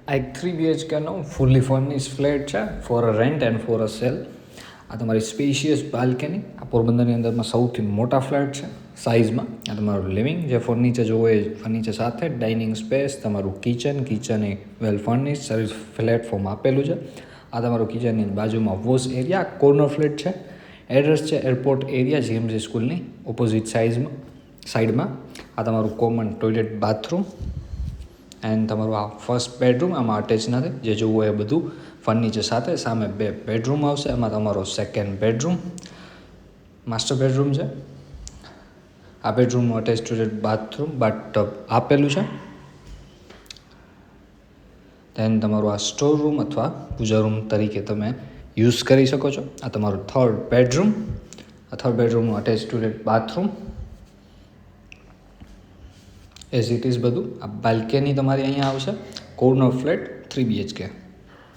આ એક 3 BHKનો ફૂલી ફર્નિશ ફ્લેટ છે for a rent and for a cell. આ તમારી સ્પેશિયસ બાલ્કની. આ પોરબંદરની અંદરમાં સૌથી મોટા ફ્લેટ છે સાઇઝમાં. આ તમારું લિવિંગ, જે ફર્નિચર જોવો એ ફર્નિચર સાથે ડાઇનિંગ સ્પેસ, તમારું કિચન એ વેલ ફર્નિશ સર્વિસ પ્લેટફોર્મ આપેલું છે. આ તમારું કિચનની બાજુમાં વોશ એરિયા, કોર્નર ફ્લેટ છે. એડ્રેસ છે એરપોર્ટ એરિયા, GMC સ્કૂલની ઓપોઝિટ સાઈડમાં. આ તમારું કોમન ટોયલેટ બાથરૂમ એન્ડ તમારું આ ફર્સ્ટ બેડરૂમ. આમાં અટેચ નથી, જે જોવું એ બધું ફર્નિચર સાથે. સામે 2 બેડરૂમ આવશે. એમાં તમારો સેકન્ડ બેડરૂમ માસ્ટર બેડરૂમ છે. આ બેડરૂમનું અટેચ ટોયલેટ બાથટબ આપેલું છે. દેન તમારું આ સ્ટોર રૂમ અથવા પૂજા રૂમ તરીકે તમે યુઝ કરી શકો છો. આ તમારું થર્ડ બેડરૂમ. આ થર્ડ બેડરૂમનું attach toilet bathroom as it is બધું. આ બાલ્કની તમારી અહીંયા આવશે. Corner flat 3 BHK.